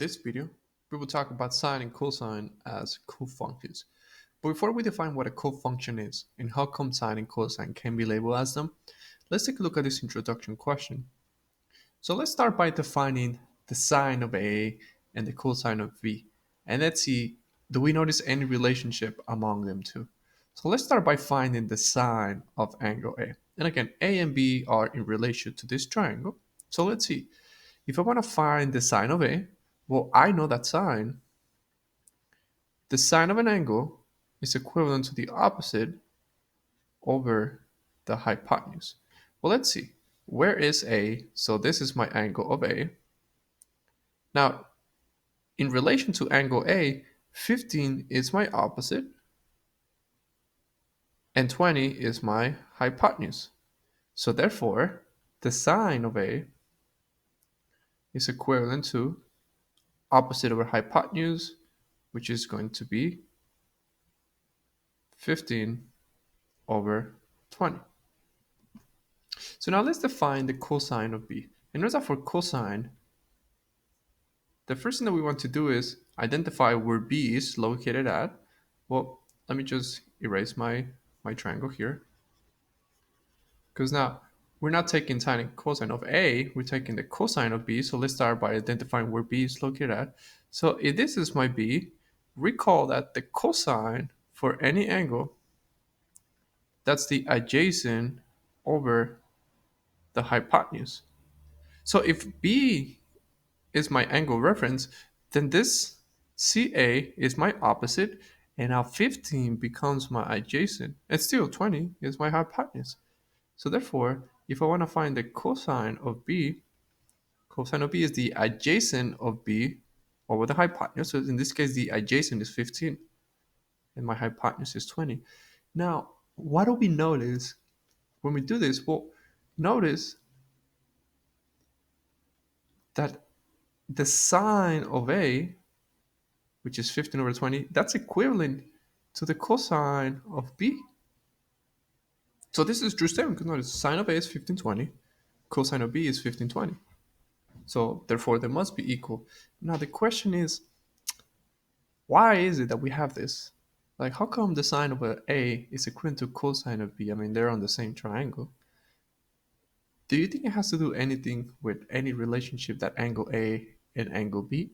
This video, we will talk about sine and cosine as cofunctions. But before we define what a cofunction is and how come sine and cosine can be labeled as them, let's take a look at this introduction question. So let's start by defining the sine of A and the cosine of B. And let's see, do we notice any relationship among them two? So let's start by finding the sine of angle A. And again, A and B are in relation to this triangle. So let's see. If I want to find the sine of A, well, I know that the sine of an angle is equivalent to the opposite over the hypotenuse. Well, let's see. Where is A? So this is my angle of A. Now, in relation to angle A, 15 is my opposite and 20 is my hypotenuse. So therefore, the sine of A is equivalent to opposite over hypotenuse, which is going to be 15 over 20. So now let's define the cosine of B. And notice that for cosine, the first thing that we want to do is identify where B is located at. Well, let me just erase my triangle here. Because now we're not taking sine and cosine of A, we're taking the cosine of B. So let's start by identifying where B is located at. So if this is my B, recall that the cosine for any angle, that's the adjacent over the hypotenuse. So if B is my angle reference, then this CA is my opposite, and now 15 becomes my adjacent, and still 20 is my hypotenuse. So therefore, if I want to find the cosine of B is the adjacent of B over the hypotenuse. So in this case, the adjacent is 15, and my hypotenuse is 20. Now, what do we notice when we do this? Well, notice that the sine of A, which is 15 over 20, that's equivalent to the cosine of B. So this is true statement because notice sine of A is 1520, cosine of B is 1520. So therefore they must be equal. Now the question is, why is it that we have this? Like how come the sine of A is equivalent to cosine of B? I mean, they're on the same triangle. Do you think it has to do anything with any relationship that angle A and angle B?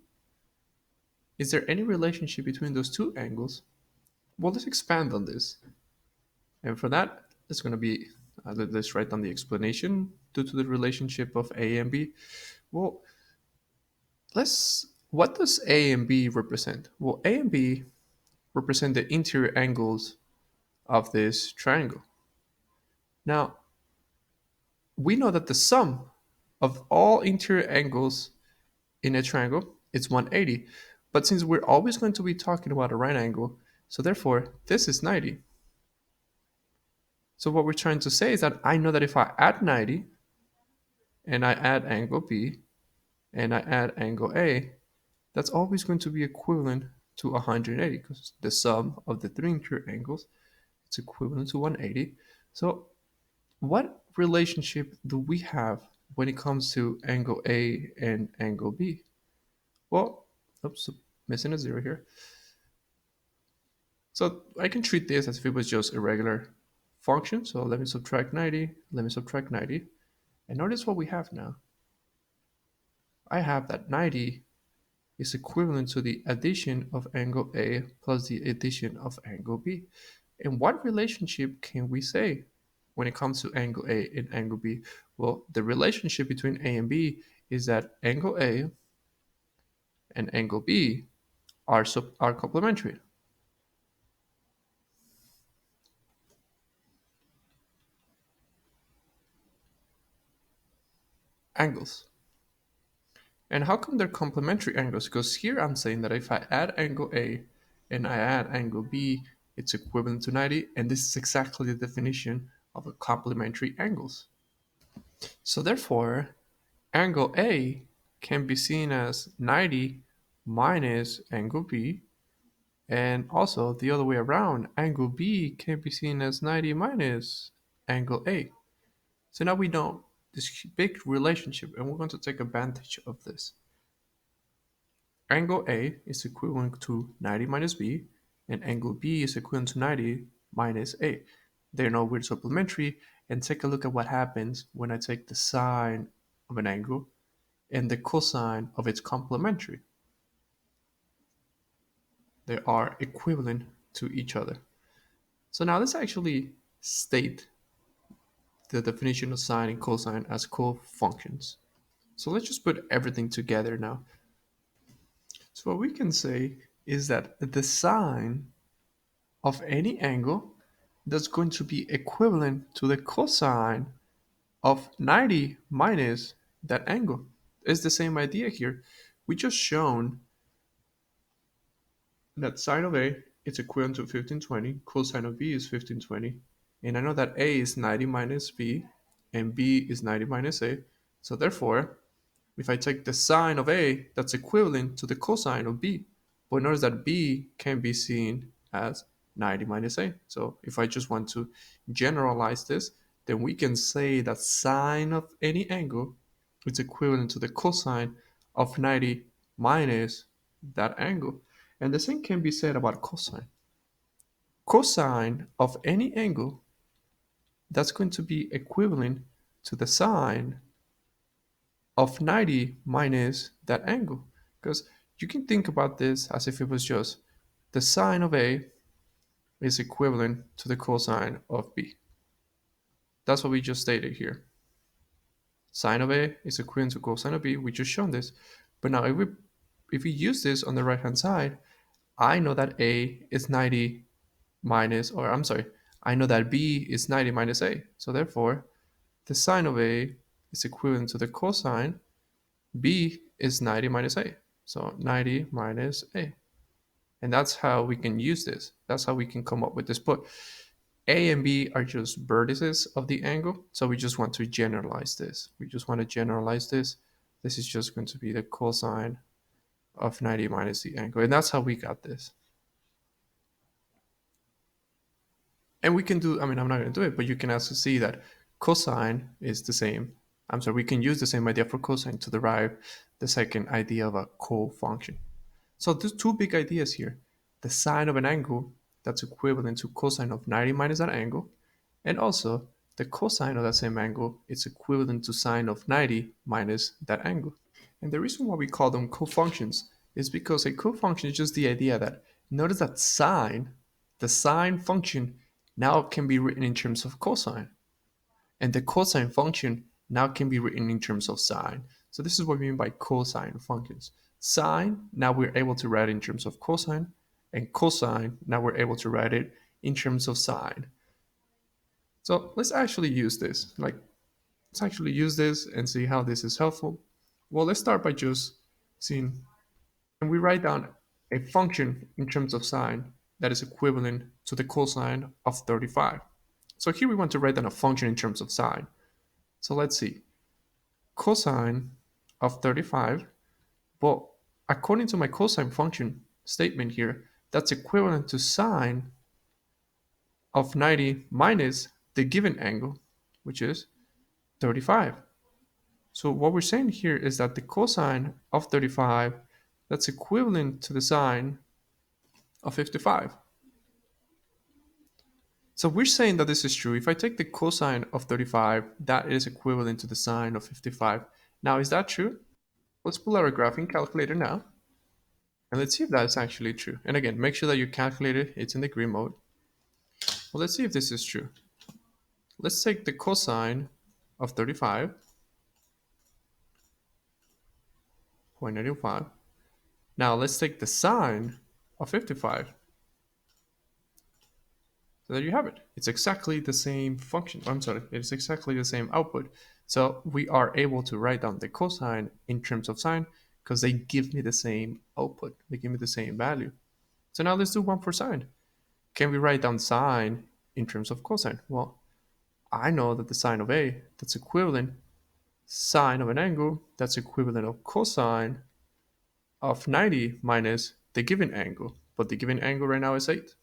Is there any relationship between those two angles? Well, let's expand on this. And for that, it's going to be, let's write down the explanation due to the relationship of A and B. Well, what does A and B represent? Well, A and B represent the interior angles of this triangle. Now, we know that the sum of all interior angles in a triangle is 180. But since we're always going to be talking about a right angle, so therefore this is 90. So what we're trying to say is that I know that if I add 90 and I add angle B and I add angle A, that's always going to be equivalent to 180 because the sum of the three interior angles is equivalent to 180. So what relationship do we have when it comes to angle A and angle B? Well, oops, missing a zero here. So I can treat this as if it was just a regular function. So let me subtract 90, let me subtract 90. And notice what we have now. I have that 90 is equivalent to the addition of angle A plus the addition of angle B. And what relationship can we say when it comes to angle A and angle B? Well, the relationship between A and B is that angle A and angle B are complementary angles. And how come they're complementary angles? Because here I'm saying that if I add angle A and I add angle B, it's equivalent to 90, and this is exactly the definition of a complementary angles. So therefore, angle A can be seen as 90 minus angle B, and also the other way around, angle B can be seen as 90 minus angle A. So now we know this big relationship, and we're going to take advantage of this. angle A is equivalent to 90 minus B, and angle B is equivalent to 90 minus A. They know we're supplementary, and take a look at what happens when I take the sine of an angle and the cosine of its complementary. They are equivalent to each other. So now let's actually state the definition of sine and cosine as cofunctions. So let's just put everything together now. So what we can say is that the sine of any angle that's going to be equivalent to the cosine of 90 minus that angle. It's the same idea here. We just shown that sine of A is equivalent to 1520, cosine of B is 1520, and I know that A is 90 minus B and B is 90 minus A. So therefore, if I take the sine of A, that's equivalent to the cosine of B. But notice that B can be seen as 90 minus A. So if I just want to generalize this, then we can say that sine of any angle is equivalent to the cosine of 90 minus that angle. And the same can be said about cosine. Cosine of any angle, that's going to be equivalent to the sine of 90 minus that angle. Because you can think about this as if it was just the sine of A is equivalent to the cosine of B. That's what we just stated here. Sine of A is equivalent to cosine of B. We just shown this. But now if we use this on the right hand side, I know that A is 90 minus, or I'm sorry, I know that B is 90 minus A. So therefore, the sine of A is equivalent to the cosine. B is 90 minus A. So 90 minus A. And that's how we can use this. That's how we can come up with this. But A and B are just vertices of the angle. So we just want to generalize this. We just want to generalize this. This is just going to be the cosine of 90 minus the angle. And that's how we got this. And we can do, I mean, I'm not going to do it, but you can also see that cosine is the same. I'm sorry, we can use the same idea for cosine to derive the second idea of a cofunction. So there's two big ideas here. The sine of an angle that's equivalent to cosine of 90 minus that angle, and also the cosine of that same angle is equivalent to sine of 90 minus that angle. And the reason why we call them cofunctions is because a cofunction is just the idea that notice that sine, the sine function, now can be written in terms of cosine. And the cosine function now can be written in terms of sine. So this is what we mean by cosine functions. Sine, now we're able to write it in terms of cosine, and cosine, now we're able to write it in terms of sine. So let's actually use this. Let's actually use this and see how this is helpful. Well, let's start by just seeing, and we write down a function in terms of sine that is equivalent to the cosine of 35. So here we want to write down a function in terms of sine. So let's see. Cosine of 35, well, according to my cosine function statement here, that's equivalent to sine of 90 minus the given angle, which is 35. So what we're saying here is that the cosine of 35, that's equivalent to the sine of 55. So we're saying that this is true. If I take the cosine of 35, that is equivalent to the sine of 55. Now, is that true? Let's pull out our graphing calculator now. And let's see if that's actually true. And again, make sure that your calculator it's in degree mode. Well, let's see if this is true. Let's take the cosine of 35.95. Now let's take the sine of 55. So there you have it. It's exactly the same function. I'm sorry, it's exactly the same output. So we are able to write down the cosine in terms of sine because they give me the same output. They give me the same value. So now let's do one for sine. Can we write down sine in terms of cosine? Well, I know that the sine of A, that's equivalent sine of an angle, that's equivalent of cosine of 90 minus the given angle. But the given angle right now is 8.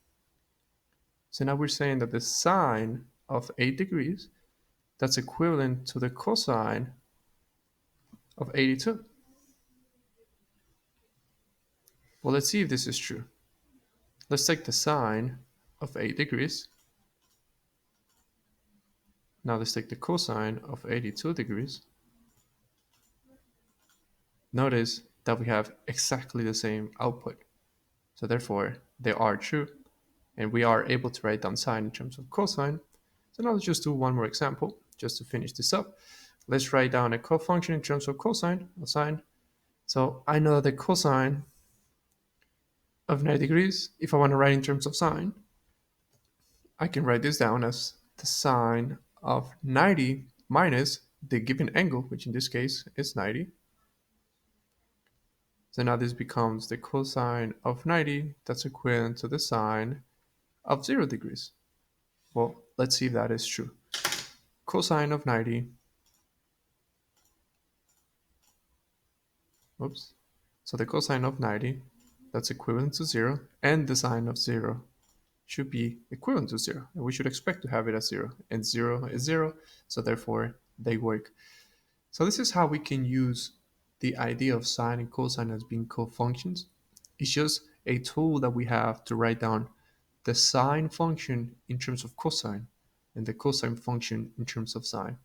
So now we're saying that the sine of 8 degrees, that's equivalent to the cosine of 82. Well, let's see if this is true. Let's take the sine of 8 degrees. Now let's take the cosine of 82 degrees. Notice that we have exactly the same output. So therefore, they are true. And we are able to write down sine in terms of cosine. So now let's just do one more example just to finish this up. Let's write down a cofunction in terms of cosine or sine. So I know that the cosine of 90 degrees, if I want to write in terms of sine, I can write this down as the sine of 90 minus the given angle, which in this case is 90. So now this becomes the cosine of 90, that's equivalent to the sine of 0 degrees. Well, let's see if that is true. Cosine of 90, oops. So the cosine of 90, that's equivalent to 0, and the sine of 0 should be equivalent to 0. And we should expect to have it as 0. And 0 is 0, so therefore they work. So this is how we can use the idea of sine and cosine as being cofunctions. It's just a tool that we have to write down the sine function in terms of cosine and the cosine function in terms of sine.